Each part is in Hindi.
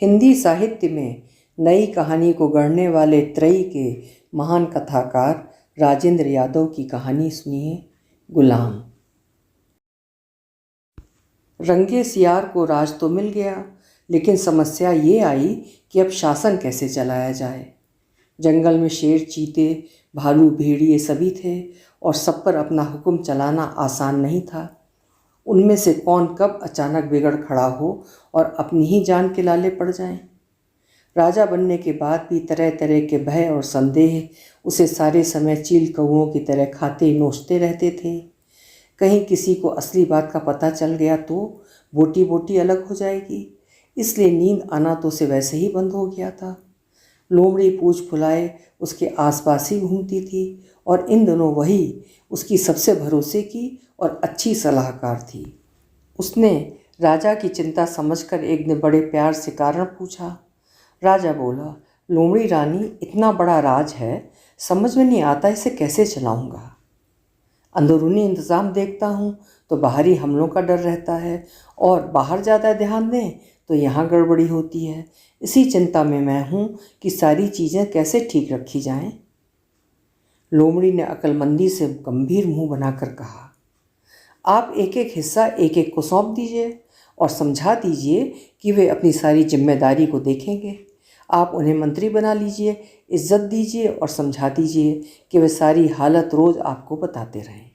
हिंदी साहित्य में नई कहानी को गढ़ने वाले त्रयी के महान कथाकार राजेंद्र यादव की कहानी सुनिए। गुलाम। रंगे सियार को राज तो मिल गया, लेकिन समस्या ये आई कि अब शासन कैसे चलाया जाए। जंगल में शेर, चीते, भालू, भेड़िए सभी थे और सब पर अपना हुक्म चलाना आसान नहीं था। उनमें से कौन कब अचानक बिगड़ खड़ा हो और अपनी ही जान के लाले पड़ जाए। राजा बनने के बाद भी तरह तरह के भय और संदेह उसे सारे समय चील कौओं की तरह खाते नोचते रहते थे। कहीं किसी को असली बात का पता चल गया तो बोटी बोटी अलग हो जाएगी, इसलिए नींद आना तो उसे वैसे ही बंद हो गया था। लोमड़ी पूछ फुलाए उसके आसपास ही घूमती थी और इन दिनों वही उसकी सबसे भरोसे की और अच्छी सलाहकार थी। उसने राजा की चिंता समझकर एक दिन बड़े प्यार से कारण पूछा। राजा बोला, लोमड़ी रानी, इतना बड़ा राज है, समझ में नहीं आता इसे कैसे चलाऊंगा। अंदरूनी इंतज़ाम देखता हूँ तो बाहरी हमलों का डर रहता है और बाहर ज़्यादा ध्यान दें तो यहाँ गड़बड़ी होती है। इसी चिंता में मैं हूँ कि सारी चीज़ें कैसे ठीक रखी जाएं। लोमड़ी ने अक्लमंदी से गंभीर मुंह बनाकर कहा, आप एक एक हिस्सा एक एक को सौंप दीजिए और समझा दीजिए कि वे अपनी सारी जिम्मेदारी को देखेंगे। आप उन्हें मंत्री बना लीजिए, इज्जत दीजिए और समझा दीजिए कि वे सारी हालत रोज़ आपको बताते रहें।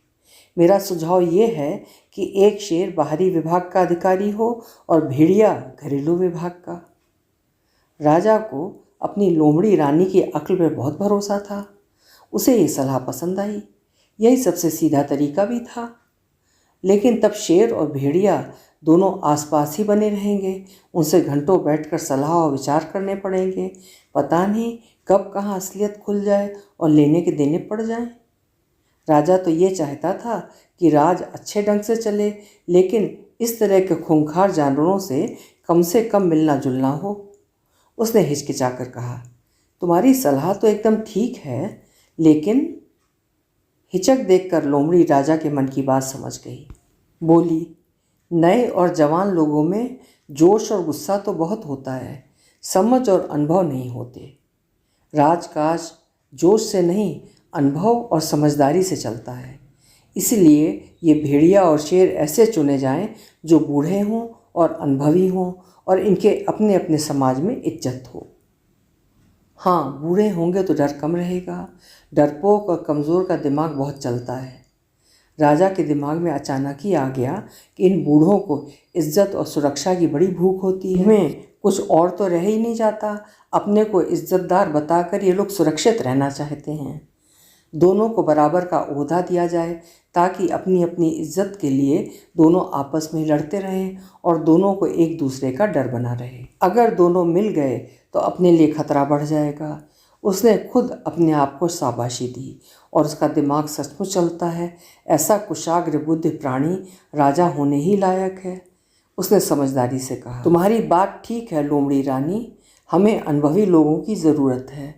मेरा सुझाव ये है कि एक शेर बाहरी विभाग का अधिकारी हो और भेड़िया घरेलू विभाग का। राजा को अपनी लोमड़ी रानी की अक्ल पर बहुत भरोसा था। उसे ये सलाह पसंद आई। यही सबसे सीधा तरीका भी था। लेकिन तब शेर और भेड़िया दोनों आसपास ही बने रहेंगे। उनसे घंटों बैठकर सलाह और विचार करने पड़ेंगे। पता नहीं कब कहाँ असलियत खुल जाए और लेने के देने पड़ जाएं। राजा तो ये चाहता था कि राज अच्छे ढंग से चले, लेकिन इस तरह के खूंखार जानवरों से कम मिलना जुलना हो। उसने हिचकिचाकर कहा, तुम्हारी सलाह तो एकदम ठीक है, लेकिन हिचक देखकर लोमड़ी राजा के मन की बात समझ गई। बोली, नए और जवान लोगों में जोश और गुस्सा तो बहुत होता है, समझ और अनुभव नहीं होते। राजकाज जोश से नहीं, अनुभव और समझदारी से चलता है। इसलिए ये भेड़िया और शेर ऐसे चुने जाएं जो बूढ़े हों और अनुभवी हों और इनके अपने अपने समाज में इज्जत हो। हाँ, बूढ़े होंगे तो डर कम रहेगा। डरपोक और कमज़ोर का दिमाग बहुत चलता है। राजा के दिमाग में अचानक ही आ गया कि इन बूढ़ों को इज्जत और सुरक्षा की बड़ी भूख होती है। इनमें कुछ और तो रह ही नहीं जाता। अपने को इज्जतदार बताकर ये लोग सुरक्षित रहना चाहते हैं। दोनों को बराबर का ओहदा दिया जाए ताकि अपनी अपनी इज्जत के लिए दोनों आपस में लड़ते रहें और दोनों को एक दूसरे का डर बना रहे। अगर दोनों मिल गए तो अपने लिए खतरा बढ़ जाएगा। उसने खुद अपने आप को शाबाशी दी और उसका दिमाग सचमुच चलता है। ऐसा कुशाग्र बुद्धि प्राणी राजा होने ही लायक है। उसने समझदारी से कहा, तुम्हारी बात ठीक है लोमड़ी रानी, हमें अनुभवी लोगों की ज़रूरत है,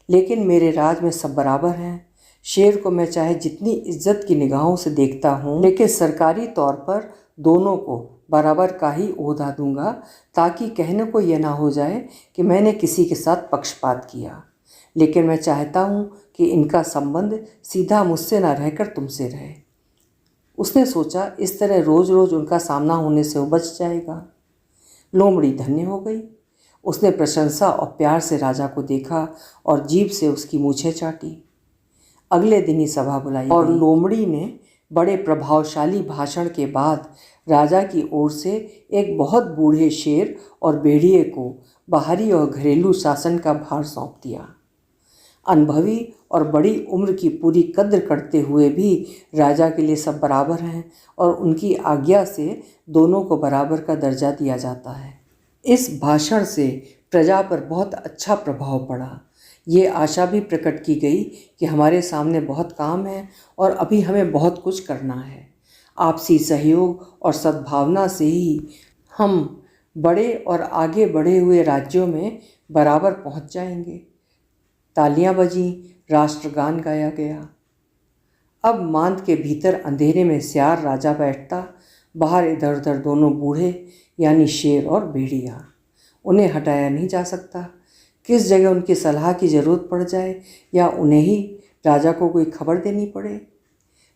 लेकिन मेरे राज में सब बराबर हैं। शेर को मैं चाहे जितनी इज्जत की निगाहों से देखता हूँ, लेकिन सरकारी तौर पर दोनों को बराबर का ही ओहदा दूंगा ताकि कहने को यह ना हो जाए कि मैंने किसी के साथ पक्षपात किया। लेकिन मैं चाहता हूँ कि इनका संबंध सीधा मुझसे ना रहकर तुमसे रहे। उसने सोचा, इस तरह रोज़ रोज़ उनका सामना होने से वो बच जाएगा। लोमड़ी धन्य हो गई। उसने प्रशंसा और प्यार से राजा को देखा और जीभ से उसकी मूछें चाटी। अगले दिन ही सभा बुलाई और लोमड़ी ने बड़े प्रभावशाली भाषण के बाद राजा की ओर से एक बहुत बूढ़े शेर और भेड़िए को बाहरी और घरेलू शासन का भार सौंप दिया। अनुभवी और बड़ी उम्र की पूरी कद्र करते हुए भी राजा के लिए सब बराबर हैं और उनकी आज्ञा से दोनों को बराबर का दर्जा दिया जाता है। इस भाषण से प्रजा पर बहुत अच्छा प्रभाव पड़ा। ये आशा भी प्रकट की गई कि हमारे सामने बहुत काम है और अभी हमें बहुत कुछ करना है। आपसी सहयोग और सद्भावना से ही हम बड़े और आगे बढ़े हुए राज्यों में बराबर पहुंच जाएंगे। तालियां बजीं, राष्ट्रगान गाया गया। अब मांद के भीतर अंधेरे में सियार राजा बैठता, बाहर इधर उधर दोनों बूढ़े यानी शेर और भेड़िया। उन्हें हटाया नहीं जा सकता। किस जगह उनकी सलाह की जरूरत पड़ जाए या उन्हें ही राजा को कोई खबर देनी पड़े।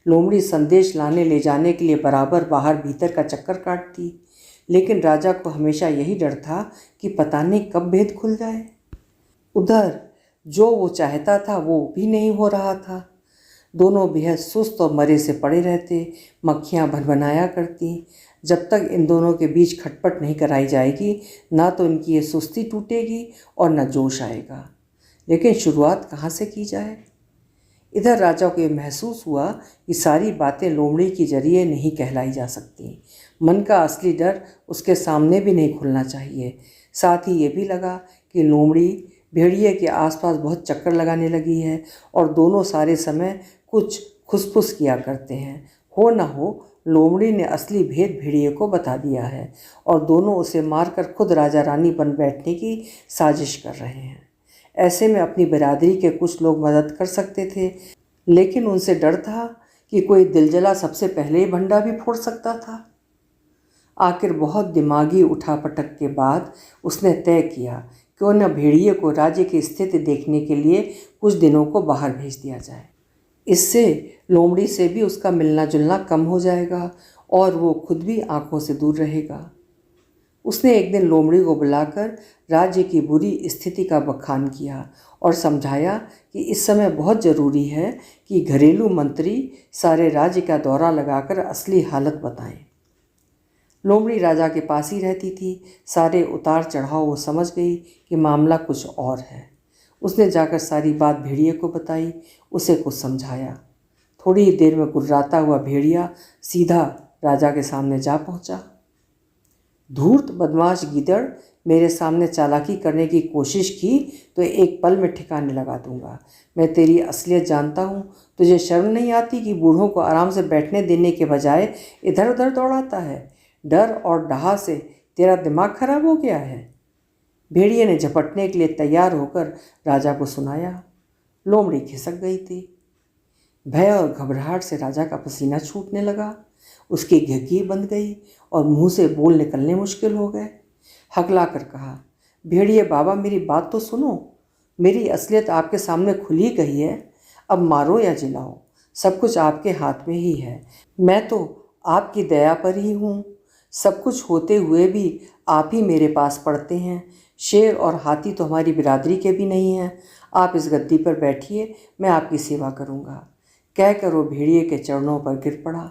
लोमड़ी संदेश लाने ले जाने के लिए बराबर बाहर भीतर का चक्कर काटती, लेकिन राजा को हमेशा यही डर था कि पता नहीं कब भेद खुल जाए। उधर जो वो चाहता था वो भी नहीं हो रहा था। दोनों बेहद सुस्त और मरे से पड़े रहते। मक्खियाँ भनभनाया करती। जब तक इन दोनों के बीच खटपट नहीं कराई जाएगी, ना तो इनकी ये सुस्ती टूटेगी और न जोश आएगा। लेकिन शुरुआत कहाँ से की जाए। इधर राजा को ये महसूस हुआ कि सारी बातें लोमड़ी के जरिए नहीं कहलाई जा सकती। मन का असली डर उसके सामने भी नहीं खुलना चाहिए। साथ ही ये भी लगा कि लोमड़ी भेड़िए के आसपास बहुत चक्कर लगाने लगी है और दोनों सारे समय कुछ खुसफुस किया करते हैं। हो न हो लोमड़ी ने असली भेद भेड़िए को बता दिया है और दोनों उसे मारकर खुद राजा रानी बन बैठने की साजिश कर रहे हैं। ऐसे में अपनी बिरादरी के कुछ लोग मदद कर सकते थे, लेकिन उनसे डर था कि कोई दिलजला सबसे पहले ही भंडा भी फोड़ सकता था। आखिर बहुत दिमागी उठापटक के बाद उसने तय किया कि उन भेड़िए को राज्य की स्थिति देखने के लिए कुछ दिनों को बाहर भेज दिया जाए। इससे लोमड़ी से भी उसका मिलना जुलना कम हो जाएगा और वो खुद भी आंखों से दूर रहेगा। उसने एक दिन लोमड़ी को बुलाकर राज्य की बुरी स्थिति का बखान किया और समझाया कि इस समय बहुत ज़रूरी है कि घरेलू मंत्री सारे राज्य का दौरा लगाकर असली हालत बताएं। लोमड़ी राजा के पास ही रहती थी। सारे उतार चढ़ाव वो समझ गई कि मामला कुछ और है। उसने जाकर सारी बात भेड़िए को बताई, उसे कुछ समझाया। थोड़ी ही देर में गुर्राता हुआ भेड़िया सीधा राजा के सामने जा पहुंचा। धूर्त बदमाश गीदड़, मेरे सामने चालाकी करने की कोशिश की तो एक पल में ठिकाने लगा दूंगा। मैं तेरी असलियत जानता हूँ। तुझे शर्म नहीं आती कि बूढ़ों को आराम से बैठने देने के बजाय इधर उधर दौड़ाता है। डर और डहा से तेरा दिमाग खराब हो गया है। भेड़िए ने झपटने के लिए तैयार होकर राजा को सुनाया। लोमड़ी खिसक गई थी। भय और घबराहट से राजा का पसीना छूटने लगा। उसकी घिघी बंध गई और मुंह से बोल निकलने मुश्किल हो गए। हकला कर कहा, भेड़िए बाबा मेरी बात तो सुनो। मेरी असलियत आपके सामने खुली गई है। अब मारो या जिलाओ, सब कुछ आपके हाथ में ही है। मैं तो आपकी दया पर ही हूँ। सब कुछ होते हुए भी आप ही मेरे पास पड़ते हैं। शेर और हाथी तो हमारी बिरादरी के भी नहीं हैं। आप इस गद्दी पर बैठिए, मैं आपकी सेवा करूँगा। कहकर वो भेड़िए के चरणों पर गिर पड़ा।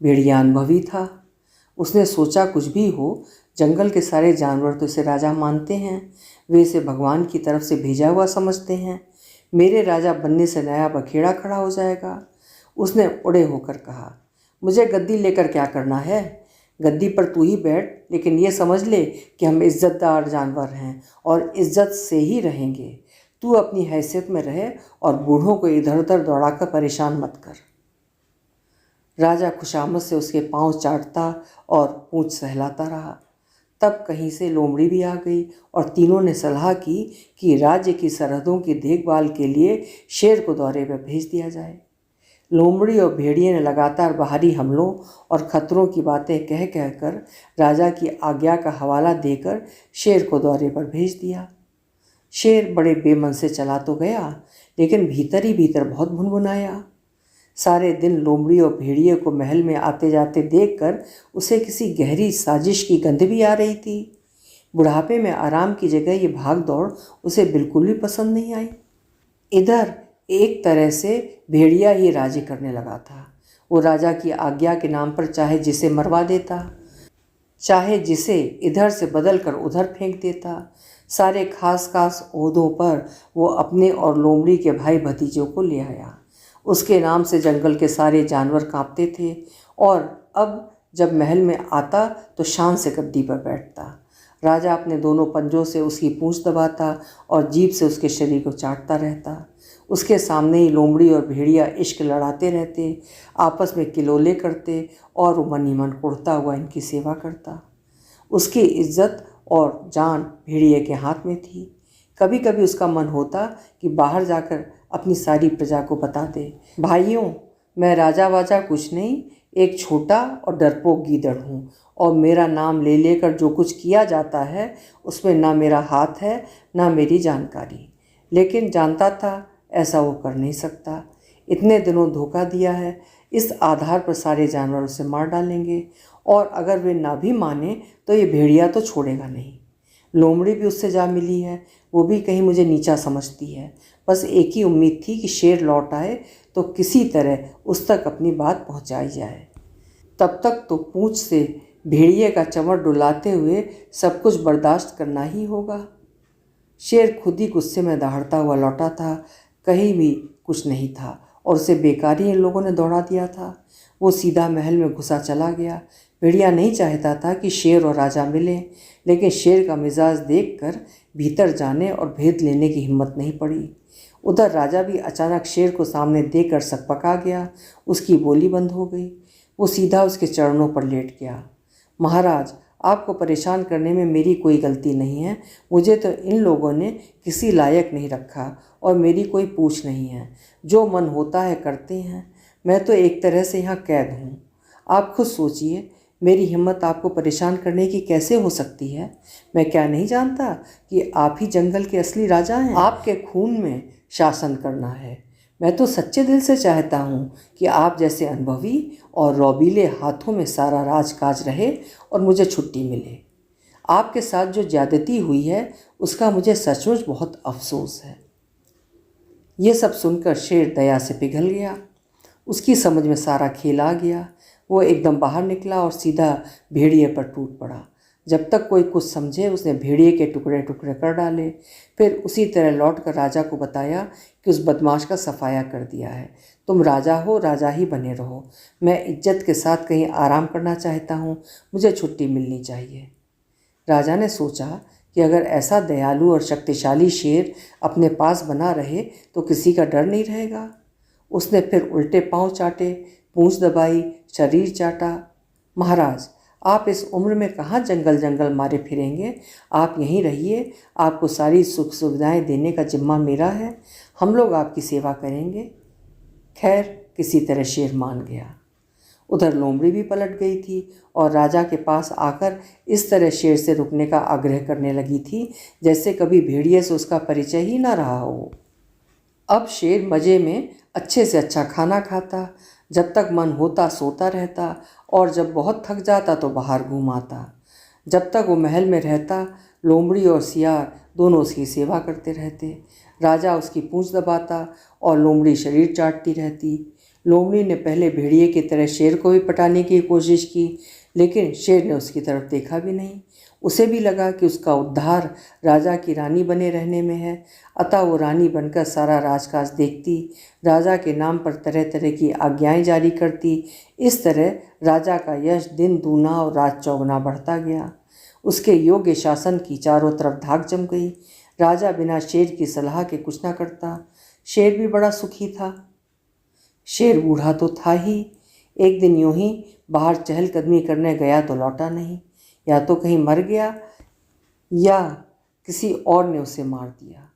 भेड़िया अनुभवी था। उसने सोचा कुछ भी हो, जंगल के सारे जानवर तो इसे राजा मानते हैं। वे इसे भगवान की तरफ से भेजा हुआ समझते हैं। मेरे राजा बनने से नया बखेड़ा खड़ा हो जाएगा। उसने उड़े होकर कहा, मुझे गद्दी लेकर क्या करना है। गद्दी पर तू ही बैठ, लेकिन ये समझ ले कि हम इज्जतदार जानवर हैं और इज्जत से ही रहेंगे। तू अपनी हैसियत में रहे और बूढ़ों को इधर उधर दौड़ाकर परेशान मत कर। राजा खुशामद से उसके पांव चाटता और पूंछ सहलाता रहा। तब कहीं से लोमड़ी भी आ गई और तीनों ने सलाह की कि राज्य की सरहदों की देखभाल के लिए शेर को दौरे पर भेज दिया जाए। लोमड़ी और भेड़िए ने लगातार बाहरी हमलों और खतरों की बातें कह कहकर राजा की आज्ञा का हवाला देकर शेर को दौरे पर भेज दिया। शेर बड़े बेमन से चला तो गया, लेकिन भीतर ही भीतर बहुत भुनभुनाया। सारे दिन लोमड़ी और भेड़िए को महल में आते जाते देखकर उसे किसी गहरी साजिश की गंध भी आ रही थी। बुढ़ापे में आराम की जगह ये भाग दौड़ उसे बिल्कुल भी पसंद नहीं आई। इधर एक तरह से भेड़िया ही राजी करने लगा था। वो राजा की आज्ञा के नाम पर चाहे जिसे मरवा देता, चाहे जिसे इधर से बदल कर उधर फेंक देता। सारे खास खास ओहदों पर वो अपने और लोमड़ी के भाई भतीजों को ले आया। उसके नाम से जंगल के सारे जानवर कांपते थे और अब जब महल में आता तो शान से गद्दी पर बैठता। राजा अपने दोनों पंजों से उसकी पूंछ दबाता और जीभ से उसके शरीर को चाटता रहता। उसके सामने ही लोमड़ी और भेड़िया इश्क लड़ाते रहते, आपस में किलोले करते और वो मन ही मन कुढ़ता हुआ इनकी सेवा करता। उसकी इज्जत और जान भेड़िए के हाथ में थी। कभी कभी उसका मन होता कि बाहर जाकर अपनी सारी प्रजा को बता दे, भाइयों मैं राजा वाजा कुछ नहीं, एक छोटा और डरपोक गीदड़ हूँ, और मेरा नाम ले लेकर जो कुछ किया जाता है उसमें ना मेरा हाथ है ना मेरी जानकारी। लेकिन जानता था ऐसा वो कर नहीं सकता। इतने दिनों धोखा दिया है, इस आधार पर सारे जानवर उसे मार डालेंगे, और अगर वे ना भी माने तो ये भेड़िया तो छोड़ेगा नहीं। लोमड़ी भी उससे जा मिली है, वो भी कहीं मुझे नीचा समझती है। बस एक ही उम्मीद थी कि शेर लौट आए तो किसी तरह उस तक अपनी बात पहुंचाई जाए। तब तक तो पूंछ से भेड़िए का चमड़ डुलाते हुए सब कुछ बर्दाश्त करना ही होगा। शेर खुद ही गुस्से में दहाड़ता हुआ लौटा था, कहीं भी कुछ नहीं था, और उसे बेकार ही इन लोगों ने दौड़ा दिया था। वो सीधा महल में घुसा चला गया। भेड़िया नहीं चाहता था कि शेर और राजा मिलें, लेकिन शेर का मिजाज देखकर भीतर जाने और भेद लेने की हिम्मत नहीं पड़ी। उधर राजा भी अचानक शेर को सामने देखकर सकपका गया। उसकी बोली बंद हो गई। वो सीधा उसके चरणों पर लेट गया। महाराज, आपको परेशान करने में मेरी कोई गलती नहीं है। मुझे तो इन लोगों ने किसी लायक नहीं रखा और मेरी कोई पूछ नहीं है। जो मन होता है करते हैं। मैं तो एक तरह से यहाँ कैद हूँ। आप खुद सोचिए, मेरी हिम्मत आपको परेशान करने की कैसे हो सकती है? मैं क्या नहीं जानता कि आप ही जंगल के असली राजा हैं? आपके खून में शासन करना है। मैं तो सच्चे दिल से चाहता हूँ कि आप जैसे अनुभवी और रौबीले हाथों में सारा राजकाज रहे और मुझे छुट्टी मिले। आपके साथ जो ज्यादती हुई है उसका मुझे सचमुच बहुत अफसोस है। ये सब सुनकर शेर दया से पिघल गया। उसकी समझ में सारा खेल आ गया। वो एकदम बाहर निकला और सीधा भेड़िए पर टूट पड़ा। जब तक कोई कुछ समझे उसने भेड़िए के टुकड़े टुकड़े कर डाले। फिर उसी तरह लौटकर राजा को बताया कि उस बदमाश का सफाया कर दिया है। तुम राजा हो, राजा ही बने रहो। मैं इज्जत के साथ कहीं आराम करना चाहता हूँ, मुझे छुट्टी मिलनी चाहिए। राजा ने सोचा कि अगर ऐसा दयालु और शक्तिशाली शेर अपने पास बना रहे तो किसी का डर नहीं रहेगा। उसने फिर उल्टे पांव चाटे, पूंछ दबाई, शरीर चाटा। महाराज, आप इस उम्र में कहाँ जंगल जंगल मारे फिरेंगे? आप यहीं रहिए। आपको सारी सुख सुविधाएं देने का जिम्मा मेरा है। हम लोग आपकी सेवा करेंगे। खैर, किसी तरह शेर मान गया। उधर लोमड़ी भी पलट गई थी और राजा के पास आकर इस तरह शेर से रुकने का आग्रह करने लगी थी जैसे कभी भेड़िए से उसका परिचय ही ना रहा हो। अब शेर मज़े में अच्छे से अच्छा खाना खाता, जब तक मन होता सोता रहता, और जब बहुत थक जाता तो बाहर घूम आता। जब तक वो महल में रहता, लोमड़ी और सियार दोनों उसकी सेवा करते रहते। राजा उसकी पूंछ दबाता और लोमड़ी शरीर चाटती रहती। लोमड़ी ने पहले भेड़िए की तरह शेर को भी पटाने की कोशिश की, लेकिन शेर ने उसकी तरफ देखा भी नहीं। उसे भी लगा कि उसका उद्धार राजा की रानी बने रहने में है, अतः वो रानी बनकर सारा राजकाज देखती, राजा के नाम पर तरह तरह की आज्ञाएं जारी करती। इस तरह राजा का यश दिन दूना और रात चौगुना बढ़ता गया। उसके योग्य शासन की चारों तरफ धाक जम गई। राजा बिना शेर की सलाह के कुछ ना करता। शेर भी बड़ा सुखी था। शेर बूढ़ा तो था ही। एक दिन यूं ही बाहर चहलकदमी करने गया तो लौटा नहीं। या तो कहीं मर गया या किसी और ने उसे मार दिया।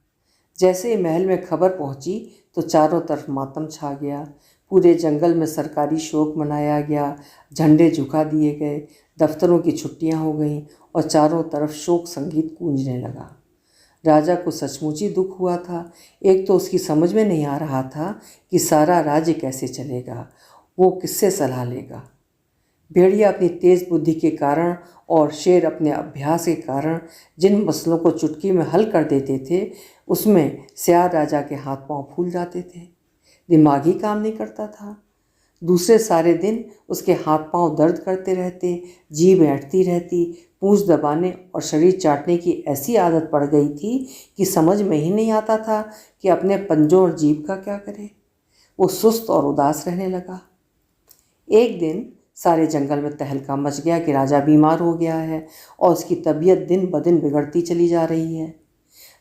जैसे ही महल में खबर पहुंची तो चारों तरफ मातम छा गया। पूरे जंगल में सरकारी शोक मनाया गया, झंडे झुका दिए गए, दफ्तरों की छुट्टियां हो गईं और चारों तरफ शोक संगीत गूंजने लगा। राजा को सचमुच ही दुख हुआ था। एक तो उसकी समझ में नहीं आ रहा था कि सारा राज्य कैसे चलेगा, वो किससे सलाह लेगा। भेड़िया अपनी तेज बुद्धि के कारण और शेर अपने अभ्यास के कारण जिन मसलों को चुटकी में हल कर देते थे, उसमें सियार राजा के हाथ पांव फूल जाते थे। दिमाग ही काम नहीं करता था। दूसरे सारे दिन उसके हाथ पांव दर्द करते रहते, जीभ ऐंठती रहती, पूंछ दबाने और शरीर चाटने की ऐसी आदत पड़ गई थी कि समझ में ही नहीं आता था कि अपने पंजों और जीभ का क्या करे। वो सुस्त और उदास रहने लगा। एक दिन सारे जंगल में तहलका मच गया कि राजा बीमार हो गया है और उसकी तबीयत दिन ब दिन बिगड़ती चली जा रही है।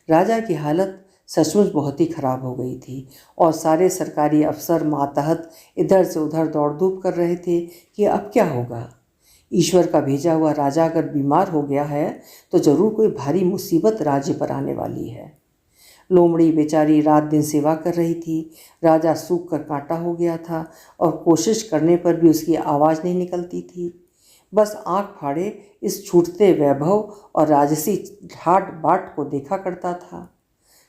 राजा की हालत सचमुच बहुत ही खराब हो गई थी और सारे सरकारी अफसर मातहत इधर से उधर दौड़ धूप कर रहे थे कि अब क्या होगा। ईश्वर का भेजा हुआ राजा अगर बीमार हो गया है तो जरूर कोई भारी मुसीबत राज्य पर आने वाली है। लोमड़ी बेचारी रात दिन सेवा कर रही थी। राजा सूख कर कांटा हो गया था और कोशिश करने पर भी उसकी आवाज़ नहीं निकलती थी। बस आंख फाड़े इस छूटते वैभव और राजसी ठाट बाट को देखा करता था।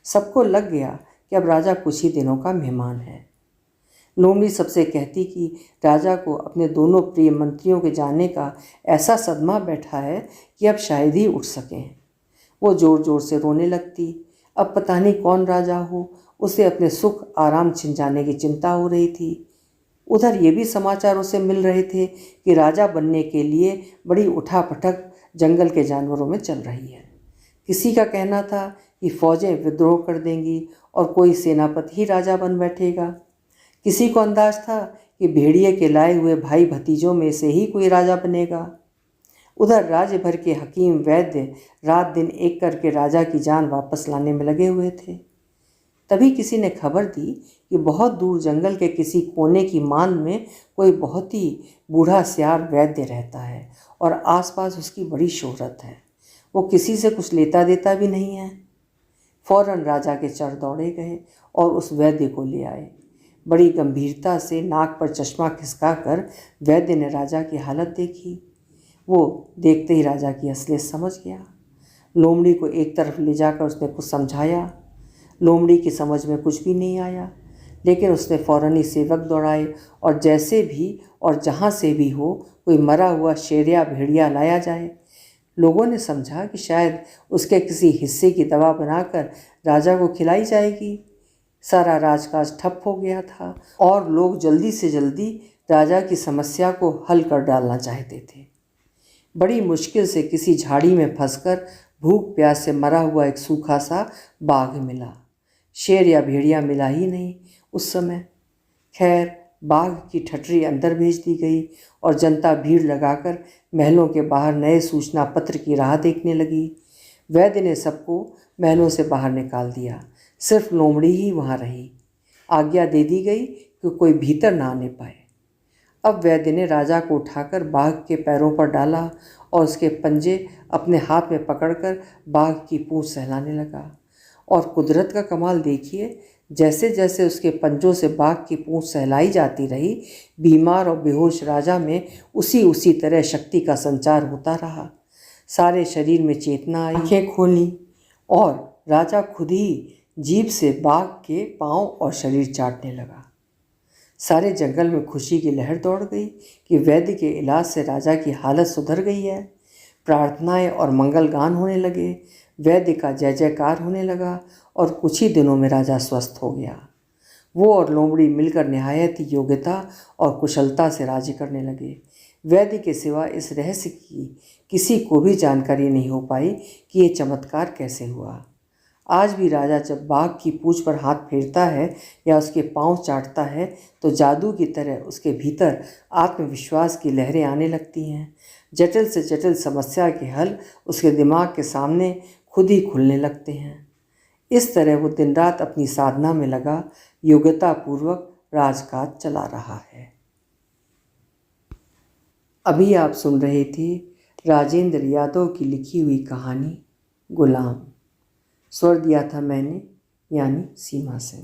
सबको लग गया कि अब राजा कुछ ही दिनों का मेहमान है। लोमड़ी सबसे कहती कि राजा को अपने दोनों प्रिय मंत्रियों के जाने का ऐसा सदमा बैठा है कि अब शायद ही उठ सकें। वो ज़ोर ज़ोर से रोने लगती। अब पता नहीं कौन राजा हो, उसे अपने सुख आराम छिन जाने की चिंता हो रही थी। उधर ये भी समाचार उसे मिल रहे थे कि राजा बनने के लिए बड़ी उठापटक जंगल के जानवरों में चल रही है। किसी का कहना था कि फौजें विद्रोह कर देंगी और कोई सेनापति ही राजा बन बैठेगा। किसी को अंदाज था कि भेड़िए के लाए हुए भाई भतीजों में से ही कोई राजा बनेगा। उधर राज्य भर के हकीम वैद्य रात दिन एक करके राजा की जान वापस लाने में लगे हुए थे। तभी किसी ने खबर दी कि बहुत दूर जंगल के किसी कोने की मान में कोई बहुत ही बूढ़ा सियार वैद्य रहता है और आसपास उसकी बड़ी शोहरत है। वो किसी से कुछ लेता देता भी नहीं है। फौरन राजा के चर दौड़े गए और उस वैद्य को ले आए। बड़ी गंभीरता से नाक पर चश्मा खिसका कर वैद्य ने राजा की हालत देखी। वो देखते ही राजा की असलियत समझ गया। लोमड़ी को एक तरफ ले जाकर उसने कुछ समझाया। लोमड़ी की समझ में कुछ भी नहीं आया, लेकिन उसने फ़ौरन ही सेवक दौड़ाए और जैसे भी और जहाँ से भी हो कोई मरा हुआ शेर या भेड़िया लाया जाए। लोगों ने समझा कि शायद उसके किसी हिस्से की दवा बनाकर राजा को खिलाई जाएगी। सारा राजकाज ठप हो गया था और लोग जल्दी से जल्दी राजा की समस्या को हल कर डालना चाहते थे। बड़ी मुश्किल से किसी झाड़ी में फंसकर भूख प्यास से मरा हुआ एक सूखा सा बाघ मिला। शेर या भेड़िया मिला ही नहीं उस समय। खैर, बाघ की ठठरी अंदर भेज दी गई और जनता भीड़ लगाकर महलों के बाहर नए सूचना पत्र की राह देखने लगी। वैद्य ने सबको महलों से बाहर निकाल दिया। सिर्फ लोमड़ी ही वहाँ रही। आज्ञा दे दी गई कि कोई भीतर ना आने पाए। अब वैद्य ने राजा को उठाकर बाघ के पैरों पर डाला और उसके पंजे अपने हाथ में पकड़कर बाघ की पूंछ सहलाने लगा। और कुदरत का कमाल देखिए, जैसे जैसे उसके पंजों से बाघ की पूंछ सहलाई जाती रही, बीमार और बेहोश राजा में उसी तरह शक्ति का संचार होता रहा। सारे शरीर में चेतना आई, आँखें खोली और राजा खुद ही जीभ से बाघ के पांव और शरीर चाटने लगा। सारे जंगल में खुशी की लहर दौड़ गई कि वैद्य के इलाज से राजा की हालत सुधर गई है। प्रार्थनाएं और मंगल गान होने लगे। वैद्य का जय जयकार होने लगा और कुछ ही दिनों में राजा स्वस्थ हो गया। वो और लोमड़ी मिलकर निहायत ही योग्यता और कुशलता से राज्य करने लगे। वैद्य के सिवा इस रहस्य की किसी को भी जानकारी नहीं हो पाई कि ये चमत्कार कैसे हुआ। आज भी राजा जब बाघ की पूंछ पर हाथ फेरता है या उसके पांव चाटता है तो जादू की तरह उसके भीतर आत्मविश्वास की लहरें आने लगती हैं। जटिल से जटिल समस्या के हल उसके दिमाग के सामने खुद ही खुलने लगते हैं। इस तरह वो दिन रात अपनी साधना में लगा योग्यतापूर्वक राजकाज चला रहा है। अभी आप सुन रहे थे राजेंद्र यादव की लिखी हुई कहानी गुलाम। स्वर दिया था मैंने, यानी सीमा सिंह।